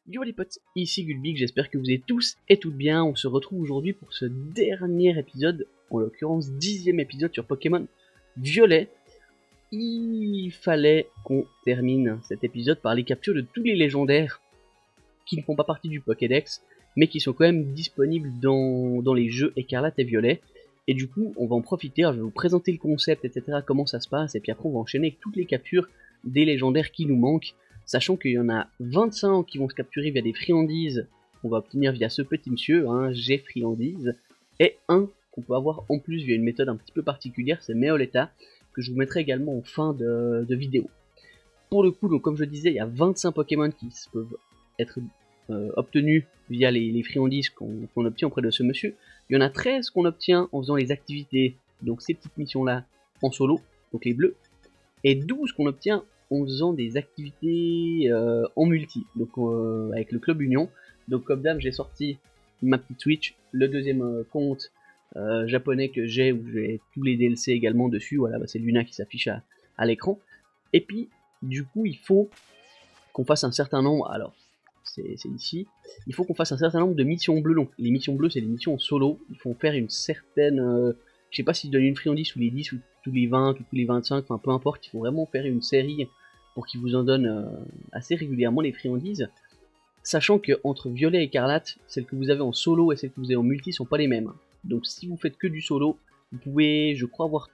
Yo les potes, ici Gulbig, j'espère que vous êtes tous et toutes bien. On se retrouve aujourd'hui pour ce dernier épisode, en l'occurrence 10e épisode sur Pokémon Violet. Il fallait qu'on termine cet épisode par les captures de tous les légendaires qui ne font pas partie du Pokédex, mais qui sont quand même disponibles dans les jeux Écarlate et Violet. Et du coup, on va en profiter, alors je vais vous présenter le concept, etc., comment ça se passe, et puis après on va enchaîner avec toutes les captures des légendaires qui nous manquent, sachant qu'il y en a 25 qui vont se capturer via des friandises qu'on va obtenir via ce petit monsieur, G friandise, et un qu'on peut avoir en plus via une méthode un petit peu particulière, c'est Meoletta, que je vous mettrai également en fin de vidéo. Pour le coup, donc comme je disais, il y a 25 Pokémon qui peuvent être obtenus via les friandises qu'on obtient auprès de ce monsieur. Il y en a 13 qu'on obtient en faisant les activités, donc ces petites missions-là, en solo, donc les bleus, et 12 qu'on obtient en faisant des activités en multi, donc avec le Club Union. Donc comme d'hab, j'ai sorti ma petite Switch, le deuxième compte japonais que j'ai, où j'ai tous les DLC également dessus, voilà, c'est Luna qui s'affiche à l'écran. Et puis, du coup, il faut qu'on fasse un certain nombre, alors c'est ici, il faut qu'on fasse un certain nombre de missions bleues. Donc les missions bleues, c'est des missions en solo, il faut faire une certaine, je sais pas s'ils donnent une friandise tous les 10 ou tous les 20 ou tous les 25, enfin peu importe, il faut vraiment faire une série pour qu'ils vous en donnent assez régulièrement les friandises, sachant que entre Violet et Écarlate, celles que vous avez en solo et celles que vous avez en multi sont pas les mêmes. Donc si vous faites que du solo, vous pouvez, je crois, avoir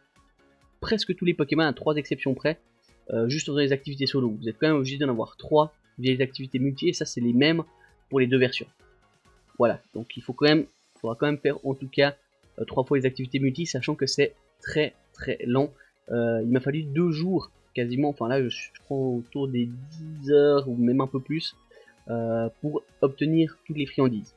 presque tous les Pokémon à 3 exceptions près, juste dans les activités solo. Vous êtes quand même obligé d'en avoir 3 via les activités multi, et ça c'est les mêmes pour les deux versions. Voilà, donc il faudra quand même faire en tout cas 3 fois les activités multi, sachant que c'est très très lent. Il m'a fallu 2 jours quasiment, enfin là je crois autour des 10 heures ou même un peu plus pour obtenir toutes les friandises.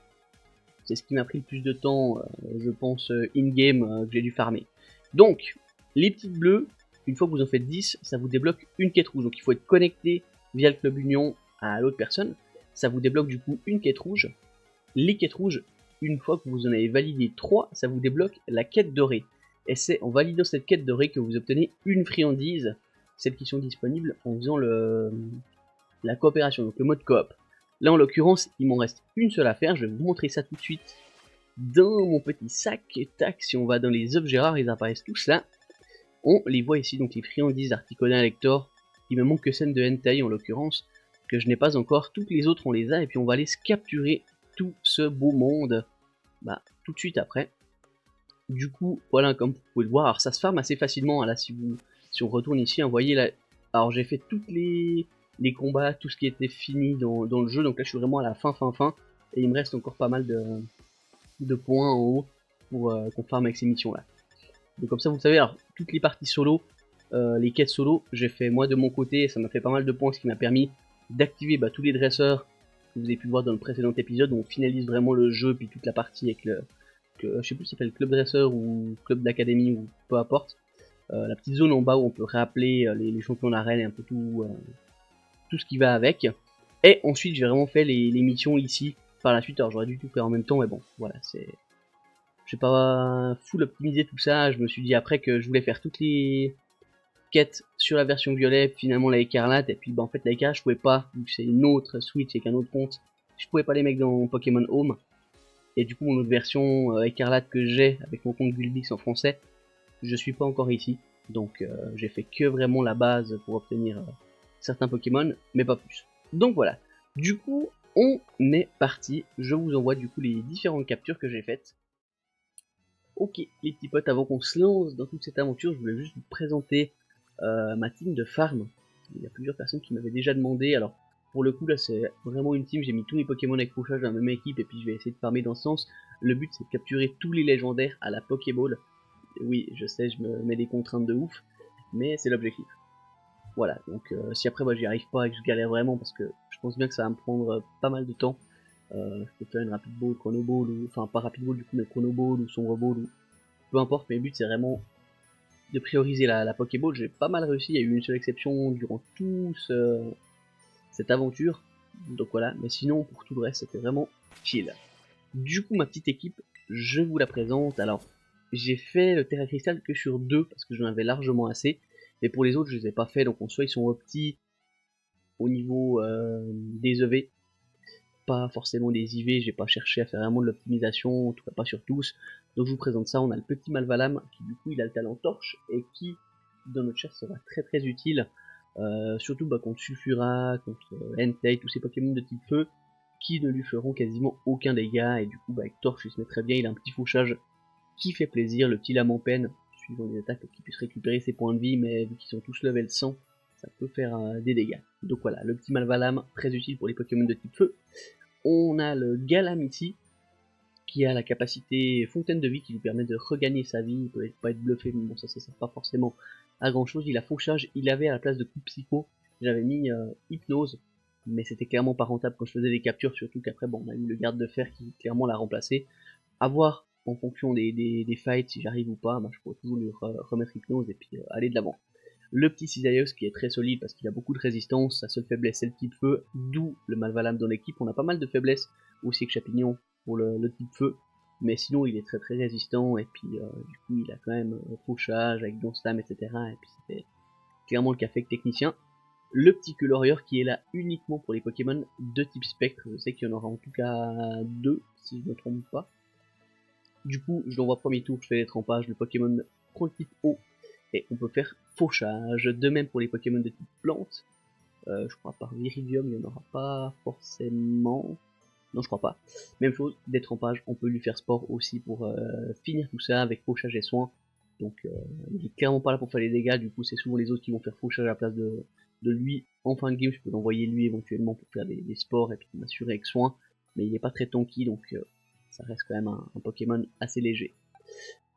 C'est ce qui m'a pris le plus de temps, je pense, in-game, que j'ai dû farmer. Donc, les petites bleues, une fois que vous en faites 10, ça vous débloque une quête rouge. Donc il faut être connecté via le Club Union à l'autre personne. Ça vous débloque du coup une quête rouge. Les quêtes rouges, une fois que vous en avez validé 3, ça vous débloque la quête dorée. Et c'est en validant cette quête dorée que vous obtenez une friandise, celles qui sont disponibles en faisant la coopération, donc le mode coop. Là en l'occurrence, il m'en reste une seule à faire, je vais vous montrer ça tout de suite dans mon petit sac. Tac, si on va dans les objets rares, ils apparaissent tous là. On les voit ici, donc les friandises Articuno Lector. Il me manque que celle de Hentai en l'occurrence, que je n'ai pas encore. Toutes les autres on les a, et puis on va aller se capturer tout ce beau monde tout de suite après. Du coup, voilà, comme vous pouvez le voir, alors ça se farme assez facilement, là, si on retourne ici, vous voyez là, alors j'ai fait toutes les combats, tout ce qui était fini dans le jeu, donc là je suis vraiment à la fin, et il me reste encore pas mal de points en haut pour qu'on farme avec ces missions là. Donc comme ça vous savez, alors toutes les parties solo, les quêtes solo, j'ai fait moi de mon côté, ça m'a fait pas mal de points, ce qui m'a permis d'activer tous les dresseurs que vous avez pu voir dans le précédent épisode, où on finalise vraiment le jeu, puis toute la partie avec je sais plus si ça s'appelle club dresseur ou club d'académie ou peu importe. La petite zone en bas où on peut rappeler les champions d'arène et un peu tout ce qui va avec. Et ensuite j'ai vraiment fait les missions ici par la suite. Alors j'aurais dû tout faire en même temps, mais bon, voilà, j'ai pas full optimisé tout ça. Je me suis dit après que je voulais faire toutes les quêtes sur la version violet, finalement la écarlate, et puis en fait la écarlate je pouvais pas, vu que c'est une autre Switch avec un autre compte, je pouvais pas les mettre dans Pokémon Home. Et du coup mon autre version écarlate que j'ai avec mon compte Gulbix en français, je suis pas encore ici. Donc j'ai fait que vraiment la base pour obtenir certains Pokémon, mais pas plus. Donc voilà. Du coup, on est parti. Je vous envoie du coup les différentes captures que j'ai faites. Ok, les petits potes, avant qu'on se lance dans toute cette aventure, je voulais juste vous présenter ma team de farm. Il y a plusieurs personnes qui m'avaient déjà demandé. Alors, pour le coup, là, c'est vraiment une team. J'ai mis tous mes Pokémon avec fauchage dans la même équipe, et puis je vais essayer de farmer dans ce sens. Le but, c'est de capturer tous les légendaires à la Pokéball. Oui, je sais, je me mets des contraintes de ouf, mais c'est l'objectif. Voilà, donc si après moi j'y arrive pas et que je galère vraiment, parce que je pense bien que ça va me prendre pas mal de temps, je peux faire une rapid ball, chrono ball, ou enfin pas rapid ball du coup, mais chrono ball ou sombre ball, ou peu importe, mais le but c'est vraiment de prioriser la Pokéball. J'ai pas mal réussi, il y a eu une seule exception durant toute cette aventure, donc voilà, mais sinon pour tout le reste c'était vraiment chill. Du coup ma petite équipe, je vous la présente. Alors j'ai fait le Terra Crystal que sur 2 parce que j'en avais largement assez, mais pour les autres je les ai pas fait, donc en soi ils sont optis au niveau des EV. pas forcément des IV, j'ai pas cherché à faire vraiment de l'optimisation, en tout cas pas sur tous. Donc je vous présente ça, on a le petit Malvalam qui du coup il a le talent torche et qui dans notre chasse sera très utile. Surtout contre Sulfura, contre Entei, tous ces Pokémon de type feu qui ne lui feront quasiment aucun dégât et du coup avec torche il se met très bien, il a un petit fauchage qui fait plaisir, le petit lame en peine, suivant les attaques pour qu'il puisse récupérer ses points de vie, mais vu qu'ils sont tous level 100, ça peut faire des dégâts. Donc voilà, le petit Malvalam, très utile pour les Pokémon de type feu. On a le Galam ici, qui a la capacité fontaine de vie qui lui permet de regagner sa vie, il peut pas être bluffé, mais bon ça sert pas forcément à grand chose. Il a fauchage, il avait à la place de coup psycho, j'avais mis hypnose, mais c'était clairement pas rentable quand je faisais des captures, surtout qu'après bon on a eu le garde de fer qui clairement l'a remplacé. À voir en fonction des fights si j'arrive ou pas, bah, je pourrais toujours lui remettre hypnose et puis aller de l'avant. Le petit Cisailleuse qui est très solide parce qu'il a beaucoup de résistance, sa seule faiblesse c'est le type feu, d'où le Malvalam dans l'équipe. On a pas mal de faiblesses aussi avec Chapignon pour le type feu, mais sinon il est très résistant et puis du coup il a quand même fauchage avec Don Slam etc. Et puis c'était clairement le cas avec technicien. Le petit Colorier qui est là uniquement pour les Pokémon de type spectre, je sais qu'il y en aura en tout cas 2 si je ne me trompe pas. Du coup je l'envoie premier tour, je fais les trempages, le Pokémon prend le type eau et on peut faire fauchage. De même pour les Pokémon de type plante, je crois par Viridium il n'y en aura pas forcément. Non, je crois pas. Même chose, des trempages, on peut lui faire sport aussi pour finir tout ça avec fauchage et soin. Donc il est clairement pas là pour faire les dégâts, du coup c'est souvent les autres qui vont faire fauchage à la place de lui. En fin de game, je peux l'envoyer lui éventuellement pour faire des sports et puis m'assurer avec soin. Mais il est pas très tanky, donc ça reste quand même un Pokémon assez léger.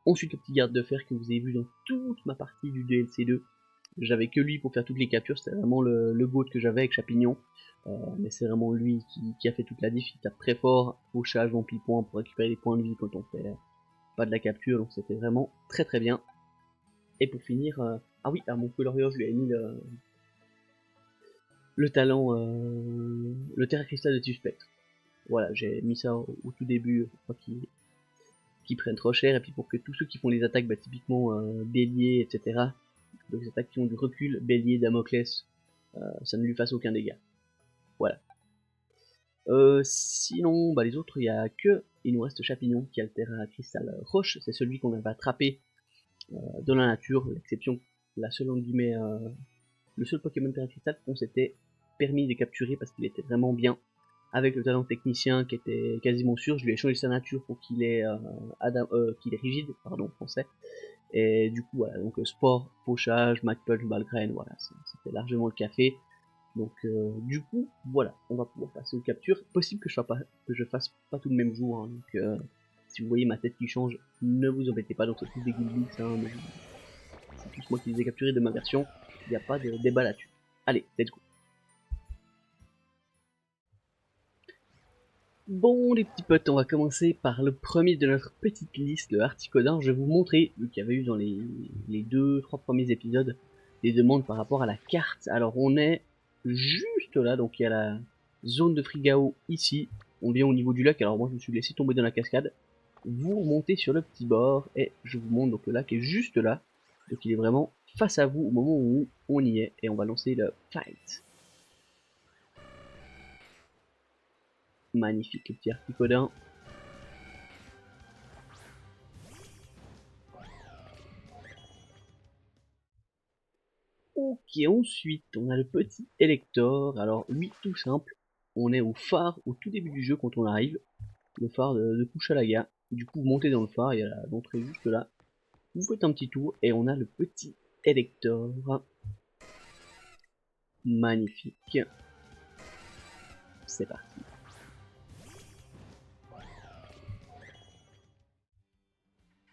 Ensuite, le petit garde de fer que vous avez vu dans toute ma partie du DLC 2. J'avais que lui pour faire toutes les captures, c'était vraiment le GOAT que j'avais avec Chapignon. Mais c'est vraiment lui qui a fait toute la diff, il tape très fort, fauchage, vampi-point pour récupérer les points de vie quand on fait pas de la capture, donc c'était vraiment très bien. Et pour finir, ah oui, à mon Colorier, je lui ai mis le talent, le Terra Cristal de type spectre. Voilà, j'ai mis ça au tout début pour pas qu'ils prennent trop cher, et puis pour que tous ceux qui font les attaques, bah, typiquement bélier, etc., donc les attaques qui ont du recul, bélier, Damoclès, ça ne lui fasse aucun dégât. Voilà. Sinon, bah, les autres, il nous reste Chapignon qui a le Terra Cristal Roche, c'est celui qu'on avait attrapé dans la nature, l'exception, la seule en guillemets, le seul Pokémon Terra Cristal qu'on s'était permis de capturer parce qu'il était vraiment bien. Avec le talent technicien qui était quasiment sûr, je lui ai changé sa nature pour qu'il est, qu'il est rigide, pardon, en français. Et du coup, voilà, donc sport, fauchage, Mach Punch, Balgraine, voilà, c'était largement le café. Donc du coup, voilà, on va pouvoir passer aux captures. Possible que je fasse pas tout le même jour, hein, donc si vous voyez ma tête qui change, ne vous embêtez pas, donc c'est tous des Guildix, hein, c'est tous moi qui les ai capturés de ma version, il n'y a pas de débat là-dessus. Allez, let's go. Bon les petits potes, on va commencer par le premier de notre petite liste, le Articodin. Je vais vous montrer, vu qu'il y avait eu dans les 2-3 premiers épisodes, des demandes par rapport à la carte. Alors on est juste là, donc il y a la zone de Frigao ici. On vient au niveau du lac, alors moi je me suis laissé tomber dans la cascade. Vous remontez sur le petit bord et je vous montre donc le lac est juste là. Donc il est vraiment face à vous au moment où on y est et on va lancer le fight. Magnifique le petit Articodin. Ok, ensuite on a le petit Elector. Alors lui tout simple, on est au phare au tout début du jeu quand on arrive, le phare de Kuchalaga. Du coup vous montez dans le phare, il y a l'entrée juste là. Vous faites un petit tour et on a le petit Elector. Magnifique. C'est parti.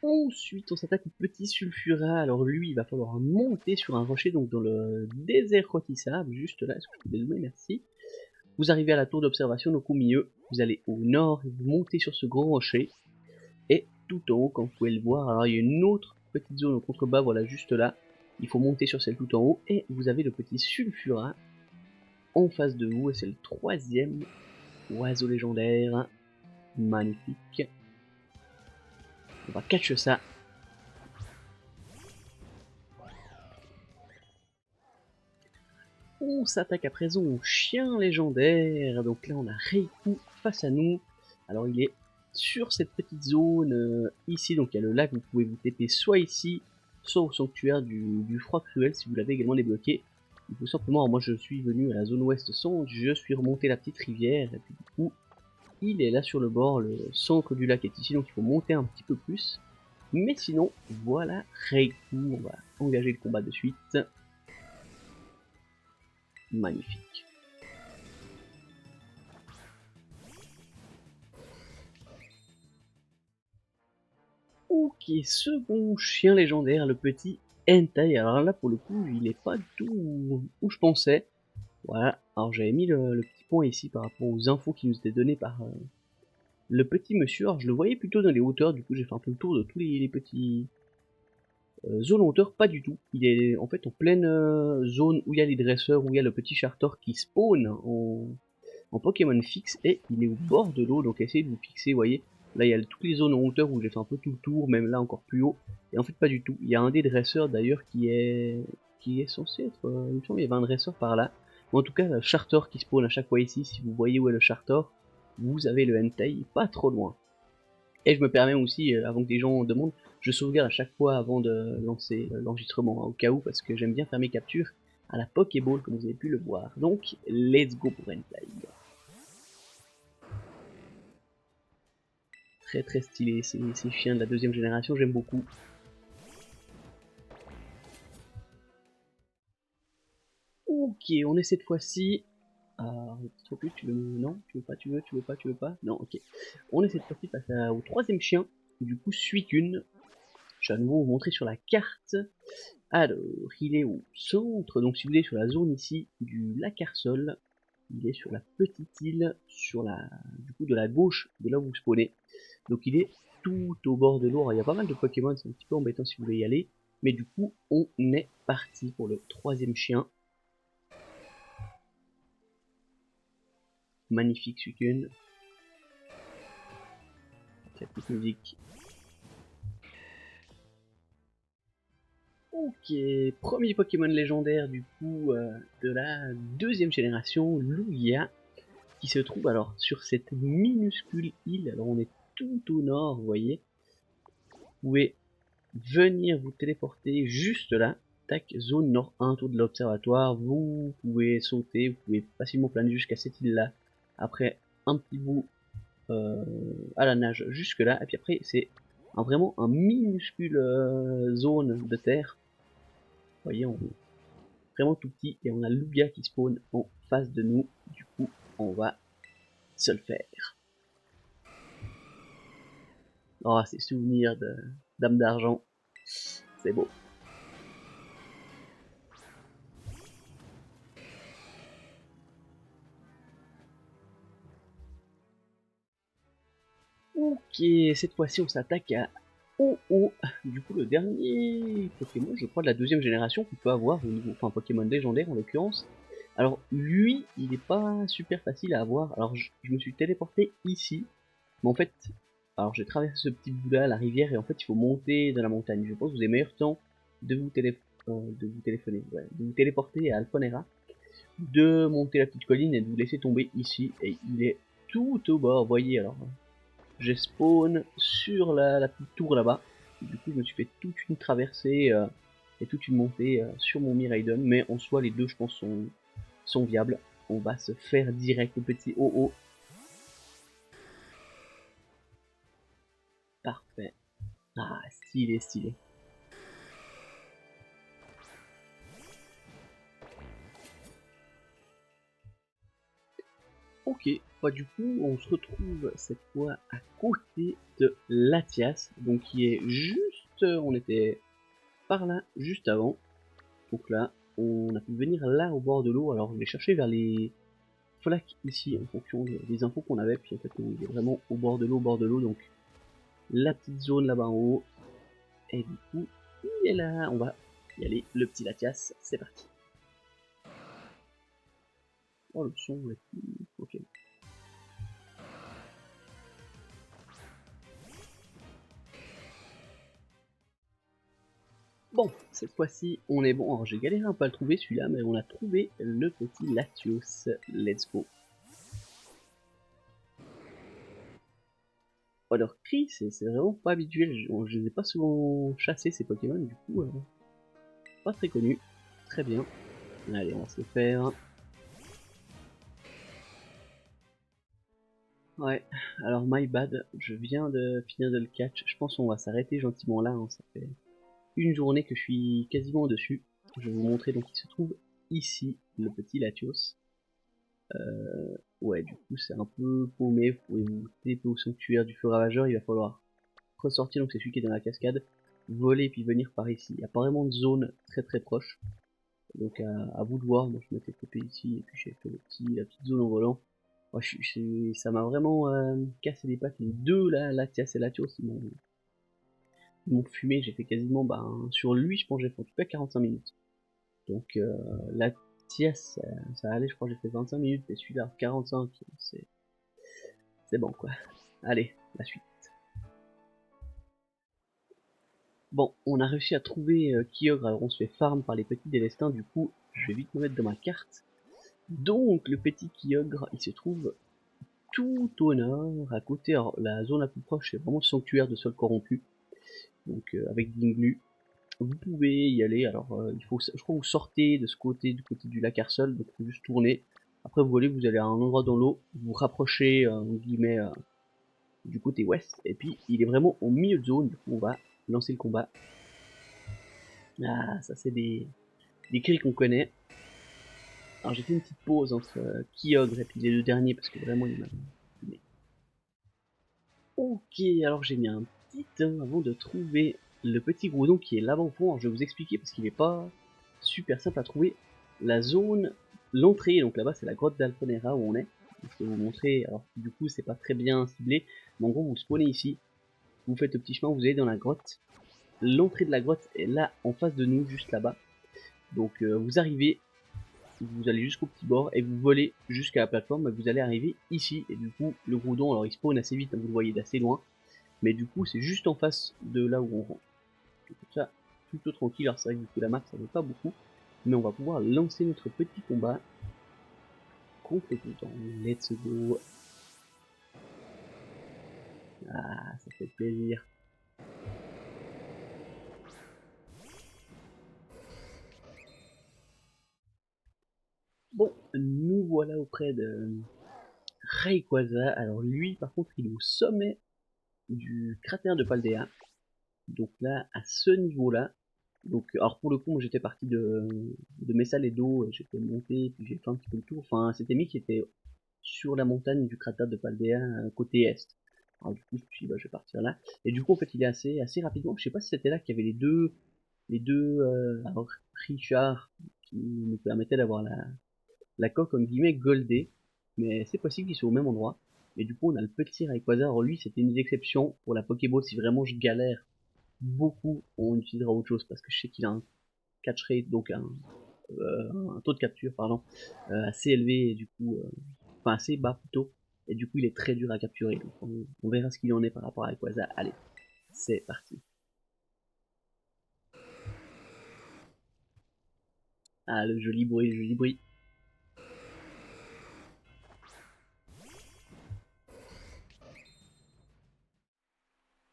Ensuite, on s'attaque au petit Sulfura. Alors lui, il va falloir monter sur un rocher, donc dans le désert rôtissable, juste là. Est-ce que je peux dézoomer? Merci. Vous arrivez à la tour d'observation, donc au milieu. Vous allez au nord et vous montez sur ce gros rocher. Et tout en haut, comme vous pouvez le voir, alors il y a une autre petite zone au contrebas, voilà, juste là. Il faut monter sur celle tout en haut. Et vous avez le petit Sulfura en face de vous. Et c'est le troisième oiseau légendaire. Magnifique. On va catch ça. On s'attaque à présent au chien légendaire. Donc là on a Reiku face à nous. Alors il est sur cette petite zone ici, donc il y a le lac, vous pouvez vous TP soit ici, soit au sanctuaire du froid cruel si vous l'avez également débloqué. Il faut simplement, moi je suis venu à la zone ouest centre, je suis remonté la petite rivière, et puis du coup il est là sur le bord, le centre du lac est ici, donc il faut monter un petit peu plus. Mais sinon, voilà Reiku, on va engager le combat de suite. Magnifique. Ok, second chien légendaire, le petit Hentai. Alors là, pour le coup, il est pas du tout où je pensais. Voilà, alors j'avais mis le petit point ici par rapport aux infos qui nous étaient données par le petit monsieur. Alors je le voyais plutôt dans les hauteurs, du coup j'ai fait un peu le tour de tous les petits zones en hauteur, pas du tout. Il est en fait en pleine zone où il y a les dresseurs, où il y a le petit charter qui spawn en Pokémon fixe, et il est au bord de l'eau, donc essayez de vous fixer, vous voyez. Là il y a toutes les zones en hauteur où j'ai fait un peu tout le tour, même là encore plus haut, et en fait pas du tout. Il y a un des dresseurs d'ailleurs qui est censé être, il me semble qu'il y avait un dresseur par là. Ou en tout cas, le charter qui spawn à chaque fois ici, si vous voyez où est le charter, vous avez le hentai pas trop loin. Et je me permets aussi, avant que des gens demandent, je sauvegarde à chaque fois avant de lancer l'enregistrement, hein, au cas où, parce que j'aime bien faire mes captures à la Pokéball, comme vous avez pu le voir. Donc, let's go pour hentai. Très très stylé, ces chiens de la deuxième génération, j'aime beaucoup. Ok, on est cette fois-ci. Trop plus, tu veux. Non, tu veux pas, tu veux, tu veux pas, tu veux pas. Non, ok. On est cette fois-ci face au troisième chien. Du coup, Suicune. Je vais à nouveau vous montrer sur la carte. Alors, il est au centre. Donc, si vous êtes sur la zone ici du lac Arsol, il est sur la petite île, sur la, du coup, de la gauche de là où vous spawnez. Donc, il est tout au bord de l'eau. Il y a pas mal de Pokémon, c'est un petit peu embêtant si vous voulez y aller. Mais du coup, on est parti pour le troisième chien. Magnifique Suicune. La petite musique. Ok, premier Pokémon légendaire du coup de la deuxième génération, Lugia, qui se trouve alors sur cette minuscule île. Alors on est tout au nord, vous voyez. Vous pouvez venir vous téléporter juste là. Tac, zone nord 1, tour de l'observatoire. Vous pouvez sauter, vous pouvez facilement planer jusqu'à cette île là. Après un petit bout à la nage jusque là. Et puis après c'est vraiment un minuscule zone de terre. Vous voyez, on est vraiment tout petit et on a Lugia qui spawn en face de nous. Du coup, on va se le faire. Oh, ces souvenirs de Dame d'Argent, c'est beau. Ok, cette fois-ci on s'attaque à Oh. Du coup, le dernier Pokémon, je crois, de la deuxième génération qu'on peut avoir au niveau, enfin Pokémon légendaire en l'occurrence. Alors lui, il est pas super facile à avoir. Alors je me suis téléporté ici, mais en fait, alors j'ai traversé ce petit bout là, la rivière, et en fait il faut monter dans la montagne. Je pense que vous avez meilleur temps de vous, téléphoner, ouais, de vous téléporter à Alfonera, de monter la petite colline et de vous laisser tomber ici, et il est tout au bord, vous voyez. Alors j'ai spawn sur la petite tour là-bas. Du coup, je me suis fait toute une traversée et toute une montée sur mon Miraidon. Mais en soi, les deux, je pense, sont viables. On va se faire direct le petit OO. Parfait. Ah, stylé, stylé. Ok, bah du coup, on se retrouve cette fois à côté de Latias. Donc, qui est juste... On était par là, juste avant. Donc là, on a pu venir là au bord de l'eau. Alors, je vais chercher vers les flaques ici en fonction des infos qu'on avait. Puis en fait, on est vraiment au bord de l'eau, donc la petite zone là-bas en haut. Et du coup, il est là. On va y aller. Le petit Latias, c'est parti. Oh, le son est plus... Ok. Bon, cette fois-ci, on est bon. Alors j'ai galéré un peu à le trouver celui-là, mais on a trouvé le petit Latios. Let's go. Alors Cri, c'est vraiment pas habituel. Je les ai pas souvent chassés ces Pokémon, du coup, pas très connus. Très bien. Allez, on va se le faire. Ouais, alors my bad, je viens de finir de le catch. Je pense qu'on va s'arrêter gentiment là, hein. Ça fait une journée que je suis quasiment dessus. Je vais vous montrer, donc il se trouve ici, le petit Latios. Ouais, du coup c'est un peu paumé, vous pouvez vous TP au sanctuaire du feu ravageur, il va falloir ressortir, donc c'est celui qui est dans la cascade, voler puis venir par ici. Il n'y a pas vraiment de zone très proche, donc à vous de voir. Moi je m'étais TP ici et puis j'ai fait la petite zone en volant. Ouais, ça m'a vraiment cassé les pattes, les deux là, Latias et Latios, ils m'ont fumé. J'ai fait quasiment, sur lui je pense que j'ai fait en tout cas 45 minutes. Donc Latias ça allait, je crois que j'ai fait 25 minutes, et celui-là 45, c'est bon quoi. Allez, la suite. Bon, on a réussi à trouver Kyogre, alors on se fait farm par les petits Délestins, du coup je vais vite me mettre dans ma carte. Donc le petit Kyogre, il se trouve tout au nord, à côté. Alors la zone la plus proche c'est vraiment le sanctuaire de sol corrompu, donc avec Dinglu. Vous pouvez y aller, alors il faut, je crois que vous sortez de ce côté, du côté du lac Arsol, donc il faut juste tourner. Après vous allez à un endroit dans l'eau, vous vous rapprochez, entre guillemets, du côté ouest, et puis il est vraiment au milieu de zone, du coup on va lancer le combat. Ah, ça c'est des cris qu'on connaît. Alors j'ai fait une petite pause entre Kyogre et puis les deux derniers, parce que vraiment il m'a fumé. Ok, alors j'ai mis un petit temps avant de trouver le petit Groudon qui est là-bas au fond. Alors je vais vous expliquer parce qu'il est pas super simple à trouver. La zone, l'entrée, donc là-bas c'est la grotte d'Alfonera où on est. Je vais vous montrer, alors du coup c'est pas très bien ciblé, mais en gros vous spawnez ici, vous faites le petit chemin, vous allez dans la grotte. L'entrée de la grotte est là en face de nous, juste là-bas. Donc vous arrivez, vous allez jusqu'au petit bord et vous volez jusqu'à la plateforme, et vous allez arriver ici. Et du coup le Groudon, alors il spawn assez vite, hein, vous le voyez d'assez loin. Mais du coup c'est juste en face de là où on rentre. Donc ça, plutôt tranquille. Alors c'est vrai que du coup la map ça vaut pas beaucoup, mais on va pouvoir lancer notre petit combat contre le Groudon. Let's go. Ah, ça fait plaisir. Bon, nous voilà auprès de Rayquaza. Alors lui par contre il est au sommet du cratère de Paldea. Donc là, à ce niveau-là, donc alors pour le coup, moi j'étais parti de Messal et d'eau, j'étais monté, puis j'ai fait un petit peu le tour. Enfin, c'était mis qui était sur la montagne du cratère de Paldea, côté est. Alors du coup, je me suis dit, bah, je vais partir là. Et du coup, en fait, il est assez rapidement. Je sais pas si c'était là qu'il y avait les deux alors, Richard qui nous permettaient d'avoir la coque, en guillemets, goldée. Mais c'est possible qu'ils soient au même endroit. Et du coup, on a le petit Rayquaza. Alors lui, c'était une exception pour la Pokéball si vraiment je galère beaucoup, on utilisera autre chose parce que je sais qu'il a un catch rate, donc un taux de capture, pardon, assez élevé et du coup, enfin assez bas plutôt, et du coup il est très dur à capturer. Donc on verra ce qu'il en est par rapport à Rayquaza. Allez, c'est parti. Ah, le joli bruit, le joli bruit.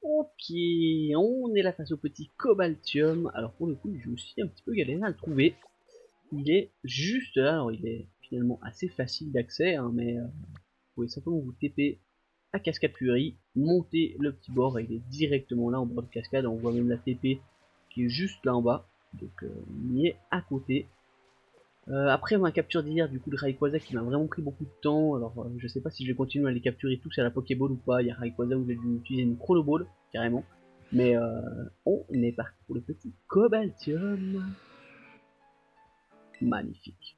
Ok, on est là face au petit Cobaltium. Alors pour le coup, j'ai aussi un petit peu galéré à le trouver. Il est juste là, alors il est finalement assez facile d'accès, hein, mais vous pouvez simplement vous TP à Cascade Fury, monter le petit bord, et il est directement là en bord de cascade. On voit même la TP qui est juste là en bas, donc on y est à côté. Après ma capture d'hier du coup de Rayquaza qui m'a vraiment pris beaucoup de temps, alors je sais pas si je vais continuer à les capturer tous à la Pokéball ou pas. Il y a Rayquaza où j'ai dû utiliser une Chrono Ball carrément, mais on est parti pour le petit Cobaltium. Magnifique.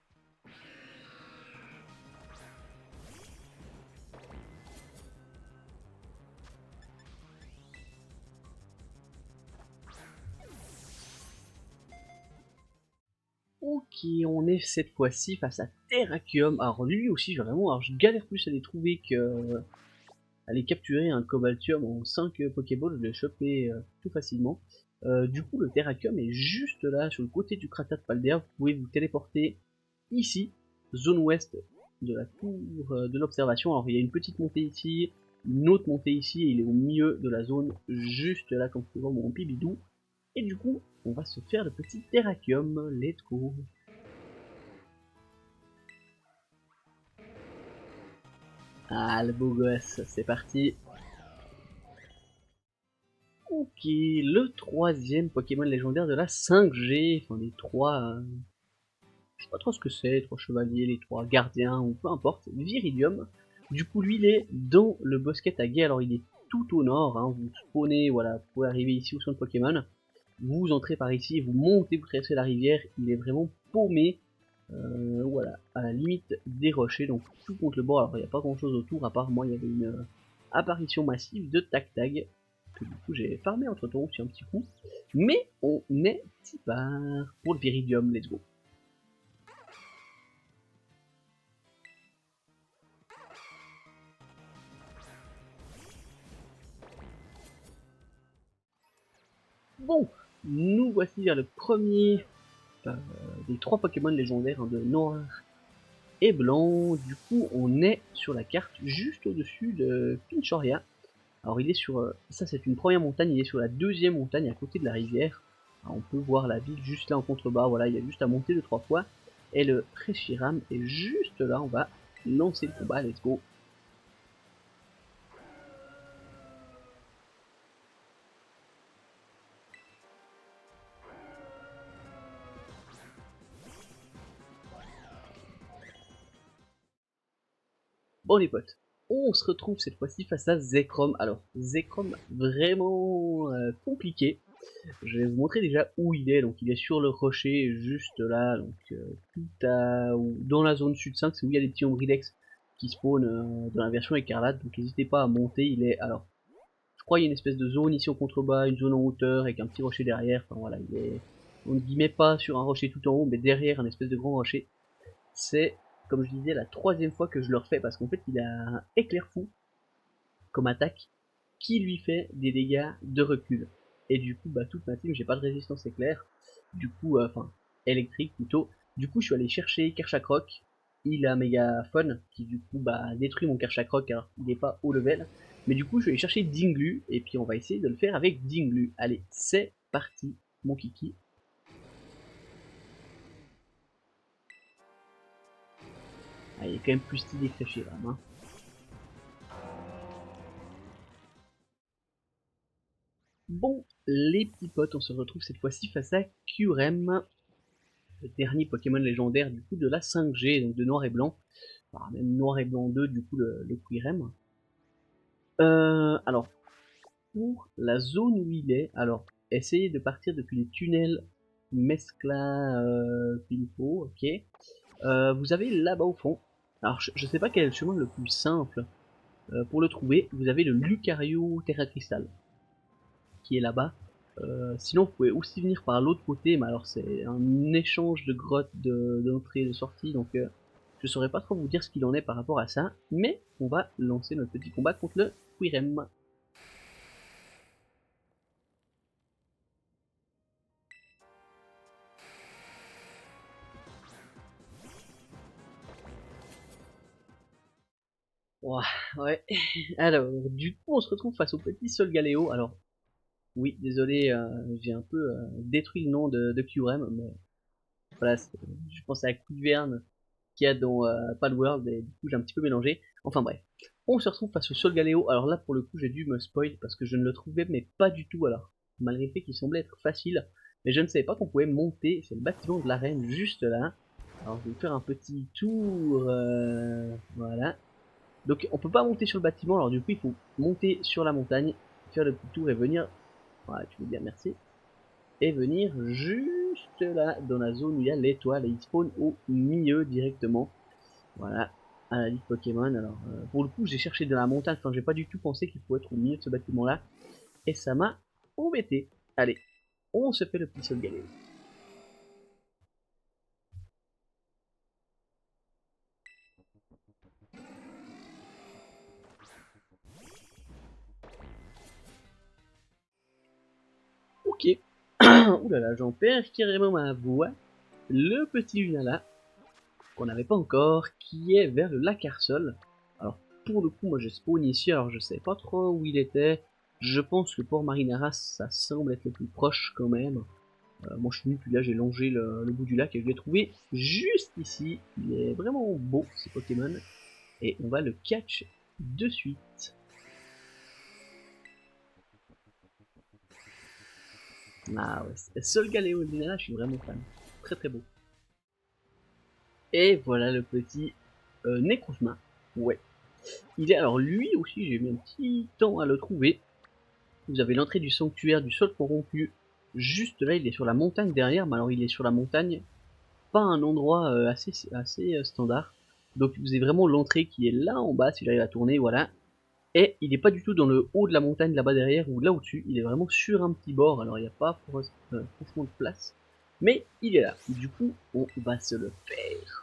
Ok, on est cette fois-ci face à Terrakium. Alors lui aussi, vraiment, alors je galère plus à les trouver que à les capturer. Un Cobaltium en 5 Pokéballs, je l'ai chopé tout facilement. Du coup, le Terrakium est juste là, sur le côté du cratère de Paldea. Vous pouvez vous téléporter ici, zone ouest de la tour de l'observation. Alors, il y a une petite montée ici, une autre montée ici, et il est au milieu de la zone, juste là, comme vous pouvez voir mon pibidou. Et du coup, on va se faire le petit Terrakium. Let's go! Ah, le beau gosse, c'est parti! Ok, le troisième Pokémon légendaire de la 5G, enfin les trois, je sais pas trop ce que c'est, les trois chevaliers, les trois gardiens, ou peu importe, Viridium. Du coup, lui, il est dans le bosquet à guet, alors il est tout au nord, hein, vous spawnez, voilà, vous pouvez arriver ici au centre Pokémon, vous entrez par ici, vous montez, vous traversez la rivière, il est vraiment paumé, voilà, à la limite des rochers, donc tout contre le bord, alors il n'y a pas grand chose autour, à part moi, il y avait une apparition massive de Tag-Tag, que du coup j'ai farmé entre temps aussi un petit coup, mais on est petit part pour le Viridium, let's go. Bon, nous voici vers le premier des trois Pokémon légendaires, hein, de noir et blanc. Du coup, on est sur la carte juste au-dessus de Pinchoria. Alors, il est sur... ça, c'est une première montagne, il est sur la deuxième montagne à côté de la rivière. Alors, on peut voir la ville juste là en contrebas, voilà, il y a juste à monter 2-3 fois. Et le Reshiram est juste là, on va lancer le combat, let's go. Bon les potes, on se retrouve cette fois-ci face à Zekrom. Alors, Zekrom vraiment compliqué. Je vais vous montrer déjà où il est. Donc il est sur le rocher juste là, donc tout à dans la zone sud 5, c'est où il y a les petits ombridex qui spawnent dans la version écarlate. Donc n'hésitez pas à monter. Il est alors, je crois il y a une espèce de zone ici au contrebas, une zone en hauteur avec un petit rocher derrière. Enfin voilà, il est on ne guillemets pas sur un rocher tout en haut, mais derrière un espèce de grand rocher. C'est, comme je disais, la troisième fois que je le refais parce qu'en fait il a un éclair fou comme attaque qui lui fait des dégâts de recul. Et du coup, bah, toute ma team, j'ai pas de résistance éclair. Du coup, enfin, électrique plutôt. Du coup, je suis allé chercher Kerchakroc. Il a méga fun, qui du coup, bah, détruit mon Kerchakroc, alors il n'est pas haut level. Mais du coup, je vais aller chercher Dinglu, et puis on va essayer de le faire avec Dinglu. Allez, c'est parti, mon kiki. Ah, il est quand même plus stylé que Reshiram, hein. Bon, les petits potes, on se retrouve cette fois-ci face à Kurem, le dernier Pokémon légendaire du coup de la 5G, donc de Noir et Blanc, enfin, même Noir et Blanc 2, du coup le Quirem. Alors, pour la zone où il est, alors, essayez de partir depuis les tunnels Mescla Pinpo, ok. Vous avez là-bas au fond, alors je sais pas quel est le chemin le plus simple pour le trouver, vous avez le Lucario Terra Cristal, qui est là-bas. Sinon, vous pouvez aussi venir par l'autre côté, mais alors c'est un échange de grottes d'entrée et de sortie, donc je saurais pas trop vous dire ce qu'il en est par rapport à ça, mais on va lancer notre petit combat contre le Quirem. Ouah, ouais. Alors, du coup, on se retrouve face au petit Solgaleo. Alors, oui, désolé, j'ai un peu détruit le nom de Qrem, mais voilà, je pensais à Quivern qu'il y a dans Palworld, et du coup j'ai un petit peu mélangé. Enfin bref. On se retrouve face au Solgaleo. Alors là, pour le coup, j'ai dû me spoil parce que je ne le trouvais, mais pas du tout. Alors, malgré le fait qu'il semblait être facile, mais je ne savais pas qu'on pouvait monter. C'est le bâtiment de l'arène juste là. Alors, je vais vous faire un petit tour. Voilà. Donc, on peut pas monter sur le bâtiment. Alors, du coup, il faut monter sur la montagne, faire le petit tour et venir. Voilà, tu veux bien, merci. Et venir juste là, dans la zone où il y a l'étoile. Et il spawn au milieu directement. Voilà, à la Ligue Pokémon. Alors, pour le coup, j'ai cherché de la montagne, enfin, j'ai pas du tout pensé qu'il pouvait être au milieu de ce bâtiment-là, et ça m'a embêté. Allez, on se fait le petit saut de galère. Ok, Ouh là là, j'en perds carrément ma voix. Le petit Lunala, qu'on n'avait pas encore, qui est vers le lac Arsol. Alors, pour le coup, moi j'ai spawn ici, alors je sais pas trop où il était. Je pense que Port Marinara, ça semble être le plus proche quand même. Moi je suis venu, puis là j'ai longé le bout du lac et je l'ai trouvé juste ici. Il est vraiment beau ce Pokémon. Et on va le catch de suite. Ah ouais, Sol Galéo Lunala, je suis vraiment fan. Très très beau. Et voilà le petit Necrozma. Ouais. Il est, alors lui aussi, j'ai mis un petit temps à le trouver. Vous avez l'entrée du sanctuaire du sol corrompu. Juste là, il est sur la montagne derrière, mais alors il est sur la montagne, pas un endroit assez standard. Donc vous avez vraiment l'entrée qui est là en bas, si j'arrive à tourner, voilà. Et il n'est pas du tout dans le haut de la montagne là-bas derrière ou là au-dessus, il est vraiment sur un petit bord, alors il n'y a pas franchement de place. Mais il est là, du coup on va se le faire.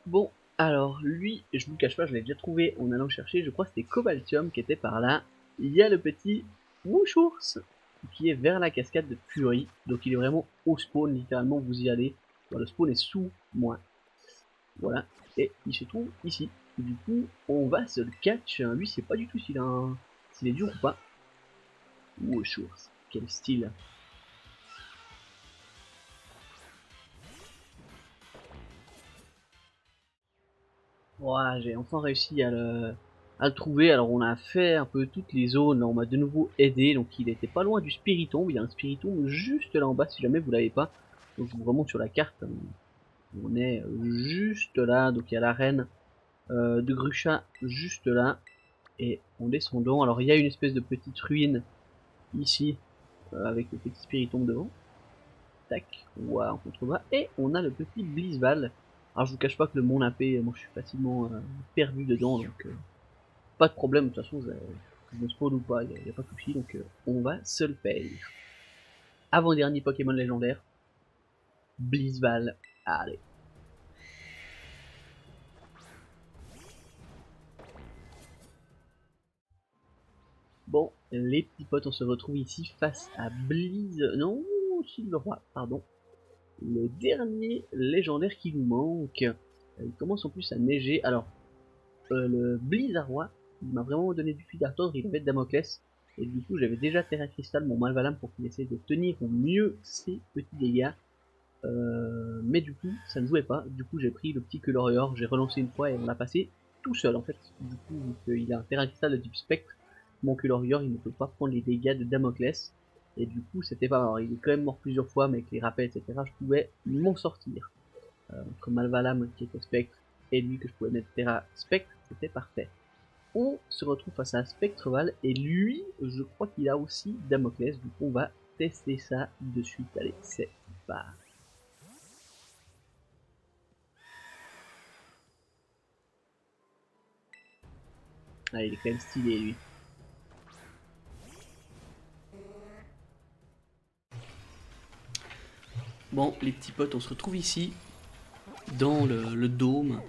Bon, alors lui, je vous le cache pas, je l'ai déjà trouvé en allant chercher, je crois que c'était Cobaltium qui était par là. Il y a le petit Mouchours qui est vers la cascade de Fury, donc il est vraiment au spawn, littéralement vous y allez. Bon, le spawn est sous moi, voilà, et il se trouve ici. Du coup, on va se le catch, lui c'est pas du tout s'il est dur ou pas. Mouchours, quel style. Ouah, j'ai enfin réussi à le trouver. Alors on a fait un peu toutes les zones, là on m'a de nouveau aidé, donc il était pas loin du Spiritomb, il y a un Spiritomb juste là en bas si jamais vous l'avez pas. Donc vraiment sur la carte, on est juste là, donc il y a l'arène de Grucha juste là, et en descendant, alors il y a une espèce de petite ruine ici, avec le petit Spiritomb devant. Tac, waouh, on contrebas, et on a le petit Blizzval. Alors je vous cache pas que le monde AP, moi je suis facilement perdu dedans, donc pas de problème, de toute façon, je me spawn ou pas, y a pas de souci, donc on va se le faire. Avant-dernier Pokémon légendaire, Blizzval. Allez. Bon, les petits potes, on se retrouve ici face à Non, Silveroi, pardon. Le dernier légendaire qui nous manque. Il commence en plus à neiger. Alors, le Blizzaroi, il m'a vraiment donné du fil à retordre, il avait Damoclès. Et du coup, j'avais déjà Terra Crystal, mon Malvalam, pour qu'il essaye de tenir au mieux ses petits dégâts. Mais du coup, ça ne jouait pas. Du coup, j'ai pris le petit Colorior, j'ai relancé une fois et on l'a passé tout seul en fait. Du coup, vu qu'il a un Terra Crystal de type Spectre, mon Colorior il ne peut pas prendre les dégâts de Damoclès. Et du coup, c'était pas. Alors, il est quand même mort plusieurs fois, mais avec les rappels, etc., je pouvais m'en sortir. Entre Malvalam qui était Spectre et lui que je pouvais mettre Terra Spectre, c'était parfait. On se retrouve face à Spectreval et lui, je crois qu'il a aussi Damoclès. Du coup, on va tester ça de suite. Allez, c'est parti. Ah, il est quand même stylé lui. Bon, les petits potes, on se retrouve ici, dans le dôme,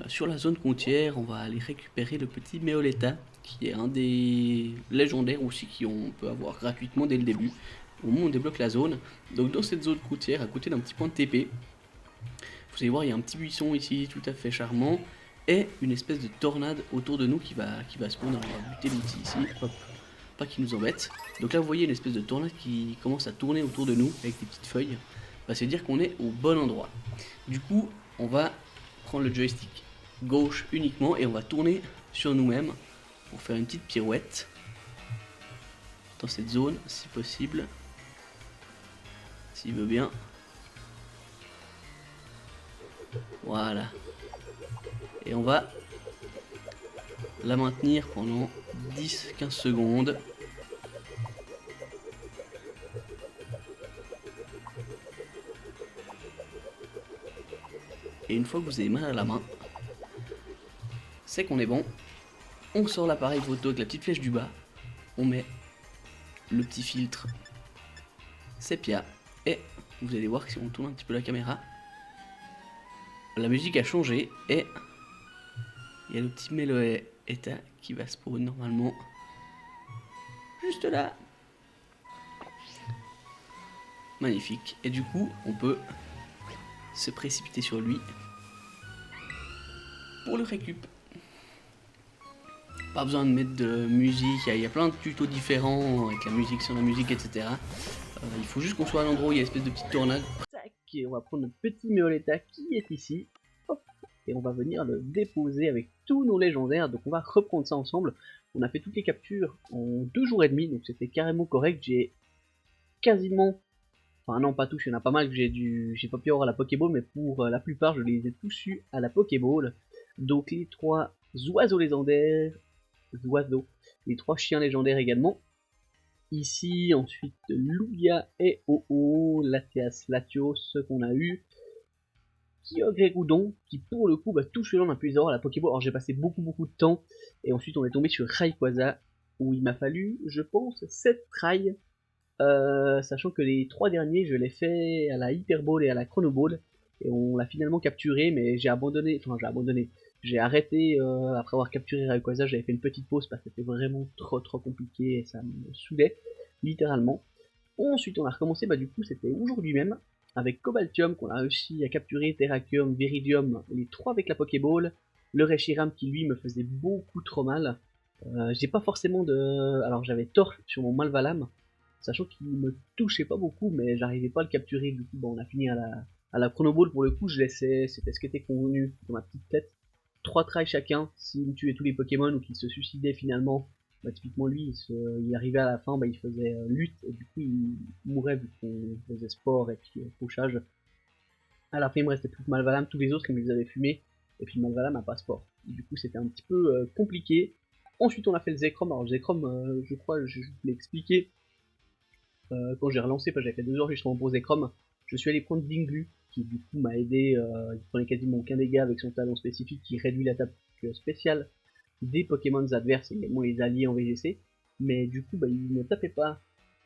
sur la zone côtière. On va aller récupérer le petit Meoletta, qui est un des légendaires aussi, on peut avoir gratuitement dès le début, au moment où on débloque la zone. Donc dans cette zone côtière, à côté d'un petit point de TP, vous allez voir, il y a un petit buisson ici, tout à fait charmant, et une espèce de tornade autour de nous qui va spawn. On va buter l'outil ici, hop, pas qu'il nous embête. Donc là vous voyez une espèce de tornade qui commence à tourner autour de nous avec des petites feuilles. Bah, c'est dire qu'on est au bon endroit. Du coup on va prendre le joystick gauche uniquement et on va tourner sur nous-mêmes pour faire une petite pirouette dans cette zone si possible, s'il veut bien. Voilà. Et on va la maintenir pendant 10-15 secondes. Et une fois que vous avez mal à la main, c'est qu'on est bon. On sort l'appareil photo avec la petite flèche du bas. On met le petit filtre sépia. Et vous allez voir que si on tourne un petit peu la caméra, la musique a changé et il y a le petit Meloetta qui va spawn normalement juste là. Magnifique. Et du coup, on peut se précipiter sur lui pour le récup. Pas besoin de mettre de musique, il y a plein de tutos différents avec la musique, sur la musique, etc. Il faut juste qu'on soit à l'endroit où il y a une espèce de petite tornade. Tac, et on va prendre notre petit Meoletta qui est ici. Hop, et on va venir le déposer avec tous nos légendaires. Donc on va reprendre ça ensemble. On a fait toutes les captures en 2 jours et demi, donc c'était carrément correct. J'ai quasiment... Enfin non, pas tous, il y en a pas mal que j'ai pas pu avoir à la Pokéball, mais pour la plupart, je les ai tous eus à la Pokéball. Donc les 3 oiseaux légendaires, les 3 chiens légendaires également. Ici, ensuite, Lugia et Oo, Latias, Latios, ceux qu'on a eu. Kyogre et Groudon, qui pour le coup, tout celui-là on a pu les avoir à la Pokéball. Alors j'ai passé beaucoup de temps, et ensuite on est tombé sur Rayquaza, où il m'a fallu, je pense, 7 tries. Sachant que les 3 derniers, je l'ai fait à la Hyper Ball et à la Chrono Ball, et on l'a finalement capturé, mais j'ai abandonné, j'ai arrêté après avoir capturé Rayquaza. J'avais fait une petite pause parce que c'était vraiment trop compliqué et ça me saoulait, littéralement. Ensuite, on a recommencé, du coup, c'était aujourd'hui même, avec Cobaltium qu'on a réussi à capturer, Terrakium, Viridium, les 3 avec la Pokéball, le Reshiram qui lui me faisait beaucoup trop mal. J'ai pas forcément de... Alors j'avais Torche sur mon Malvalam, sachant qu'il me touchait pas beaucoup, mais j'arrivais pas à le capturer. Du coup, on a fini à la Chrono Ball. Pour le coup, je laissais, c'était ce qui était convenu dans ma petite tête. 3 tries chacun, s'il me tuait tous les Pokémon ou qu'il se suicidait finalement. Typiquement lui, il arrivait à la fin, il faisait lutte, et du coup il mourait vu qu'on faisait sport et puis couchage. À la fin il me restait plus que Malvalam, tous les autres ils me les avaient fumés, et puis Malvalam a pas sport. Du coup c'était un petit peu compliqué. Ensuite on a fait le Zekrom. Alors le Zekrom, je crois, je vous l'ai expliqué quand j'ai relancé, parce que j'avais fait 2 heures justement pour Zekrom. Je suis allé prendre Dinglu, qui du coup m'a aidé, il prenait quasiment aucun dégât avec son talent spécifique qui réduit l'attaque spéciale des Pokémon adverses, également les alliés en VGC, mais du coup il ne tapait pas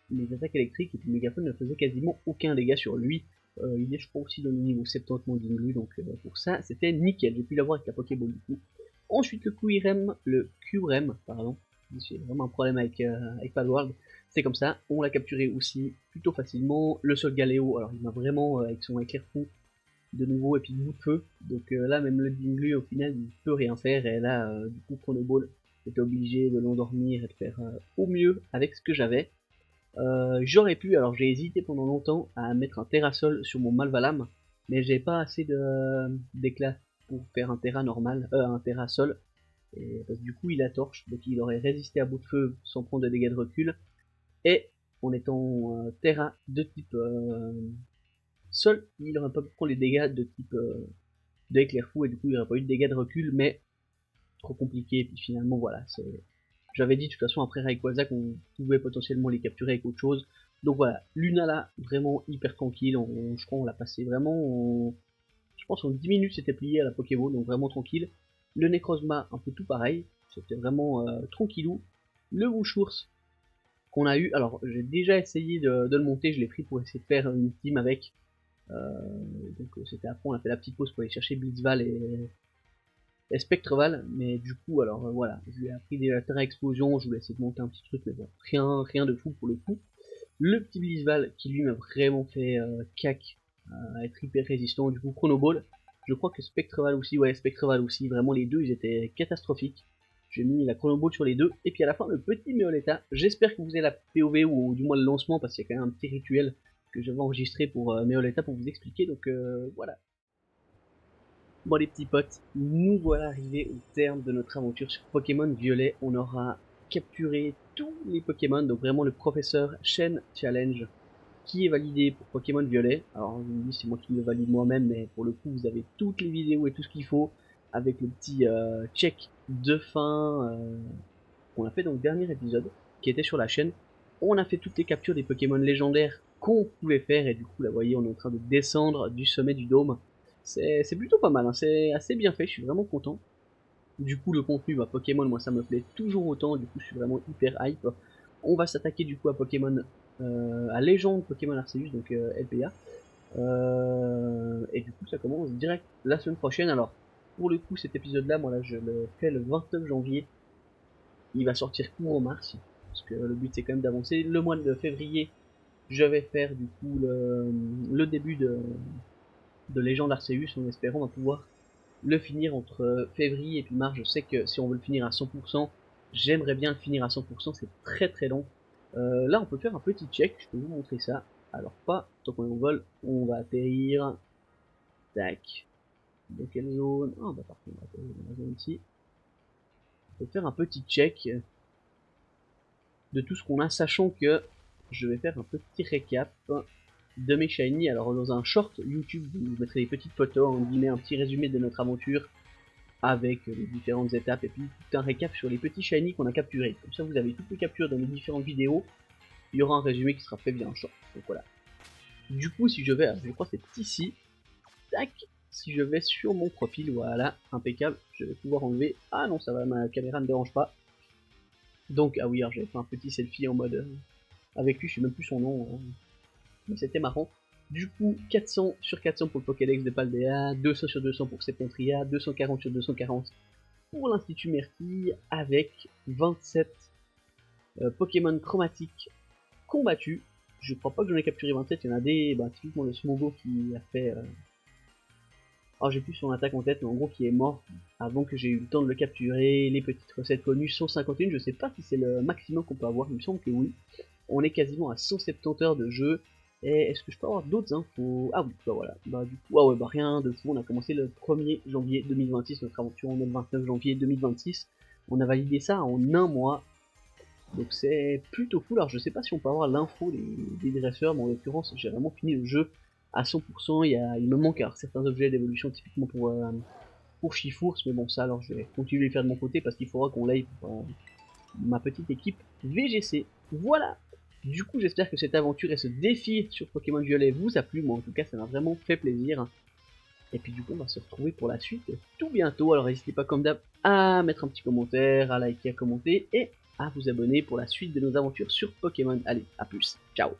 les attaques électriques et puis Mégaphone ne faisait quasiment aucun dégât sur lui. Il est je crois aussi dans le niveau 70 Mondinglu, donc pour ça c'était nickel, j'ai pu l'avoir avec la Pokéball du coup. Ensuite le Qrem, pardon, j'ai vraiment un problème avec Palworld, c'est comme ça, on l'a capturé aussi plutôt facilement. Le Sol Galéo, alors il m'a vraiment avec son éclair fou de nouveau et puis bout de feu, donc là même le Dinglu au final il peut rien faire, et là du coup Chrono Ball j'étais obligé de l'endormir et de faire au mieux avec ce que j'avais. J'aurais pu, alors j'ai hésité pendant longtemps à mettre un Terrasol sur mon Malvalam, mais j'ai pas assez d'éclat pour faire un Terra normal, un Terrasol, et parce que du coup il a torche, donc il aurait résisté à bout de feu sans prendre de dégâts de recul, et en étant Terra de type Sol, il aurait pas pu prendre les dégâts de type de éclair fou, et du coup il aurait pas eu de dégâts de recul, mais trop compliqué, et puis finalement voilà, j'avais dit de toute façon après Rayquaza qu'on pouvait potentiellement les capturer avec autre chose. Donc voilà, Lunala, vraiment hyper tranquille, je crois on l'a passé vraiment, je pense en 10 minutes c'était plié à la Pokéball, donc vraiment tranquille. Le Necrozma, un peu tout pareil, c'était vraiment tranquillou. Le Wushours qu'on a eu, alors j'ai déjà essayé de le monter, je l'ai pris pour essayer de faire une team avec, donc c'était après on a fait la petite pause pour aller chercher Blitzval et Spectreval, mais du coup, alors voilà, je lui ai appris des Terra Explosion, je voulais essayer de monter un petit truc, mais bon, rien de fou pour le coup. Le petit Blitzval qui lui m'a vraiment fait cac, à être hyper résistant, du coup Chrono Ball. Je crois que Spectreval aussi, ouais, Spectreval aussi, vraiment les deux ils étaient catastrophiques. J'ai mis la Chrono Ball sur les deux, et puis à la fin le petit Meoletta. J'espère que vous avez la POV ou du moins le lancement, parce qu'il y a quand même un petit rituel que j'avais enregistré pour Meoletta pour vous expliquer, donc voilà. Bon les petits potes, nous voilà arrivés au terme de notre aventure sur Pokémon Violet. On aura capturé tous les Pokémon, donc vraiment le professeur Shen Challenge qui est validé pour Pokémon Violet. Alors je vous dis c'est moi qui le valide moi-même, mais pour le coup vous avez toutes les vidéos et tout ce qu'il faut avec le petit check de fin qu'on a fait dans le dernier épisode qui était sur la chaîne. On a fait toutes les captures des Pokémon légendaires qu'on pouvait faire, et du coup là vous voyez on est en train de descendre du sommet du dôme. C'est plutôt pas mal, hein. C'est assez bien fait, je suis vraiment content. Du coup le contenu Pokémon, moi ça me plaît toujours autant, du coup je suis vraiment hyper hype. On va s'attaquer du coup à Pokémon, à Légende Pokémon Arceus, donc LPA. Et du coup ça commence direct la semaine prochaine. Alors pour le coup cet épisode là, moi là je le fais le 29 janvier. Il va sortir courant mars, parce que le but c'est quand même d'avancer. Le mois de février, je vais faire du coup le début de Légende Arceus, en espérant on va pouvoir le finir entre février et puis mars. Je sais que si on veut le finir à 100%, j'aimerais bien le finir à 100%, c'est très très long. Là on peut faire un petit check, je peux vous montrer ça. Alors pas tant qu'on est en vol, on va atterrir. Tac. Dans quelle zone? Ah bah par contre on va atterrir dans la zone ici. On peut faire un petit check de tout ce qu'on a, sachant que je vais faire un petit récap de mes shiny. Alors dans un short YouTube, je vous mettrai des petites photos, en guillemets, un petit résumé de notre aventure avec les différentes étapes et puis tout un récap sur les petits shiny qu'on a capturés. Comme ça vous avez toutes les captures dans les différentes vidéos. Il y aura un résumé qui sera fait via un short. Donc voilà. Du coup si je vais, alors, je crois que c'est ici, tac, si je vais sur mon profil, voilà, impeccable, je vais pouvoir enlever, ah non ça va, ma caméra ne dérange pas. Donc, ah oui, alors j'avais fait un petit selfie en mode, avec lui, je sais même plus son nom, mais c'était marrant. Du coup, 400 sur 400 pour le Pokédex de Paldea, 200 sur 200 pour Septentria, 240 sur 240 pour l'Institut Myrtille, avec 27 Pokémon chromatiques combattus. Je crois pas que j'en ai capturé 27, il y en a des, bah, typiquement le Smogo qui a fait... Alors j'ai plus son attaque en tête, mais en gros qui est mort avant que j'ai eu le temps de le capturer. Les petites recettes connues, 151, je sais pas si c'est le maximum qu'on peut avoir, il me semble que oui. On est quasiment à 170 heures de jeu. Et est-ce que je peux avoir d'autres infos? Ah oui, bah voilà. Bah du coup, ah ouais, bah rien de fou. On a commencé le 1er janvier 2026, notre aventure, on est le 29 janvier 2026. On a validé ça en un mois. Donc c'est plutôt cool. Alors je sais pas si on peut avoir l'info des dresseurs, mais en l'occurrence j'ai vraiment fini le jeu à 100%. Il me manque alors certains objets d'évolution typiquement pour Chifours, mais bon ça alors je vais continuer à les faire de mon côté parce qu'il faudra qu'on l'aille pour ma petite équipe VGC. Voilà. Du coup j'espère que cette aventure et ce défi sur Pokémon Violet vous a plu. Moi en tout cas ça m'a vraiment fait plaisir. Et puis du coup on va se retrouver pour la suite tout bientôt. Alors n'hésitez pas comme d'hab à mettre un petit commentaire, à liker, à commenter et à vous abonner pour la suite de nos aventures sur Pokémon. Allez, à plus, ciao.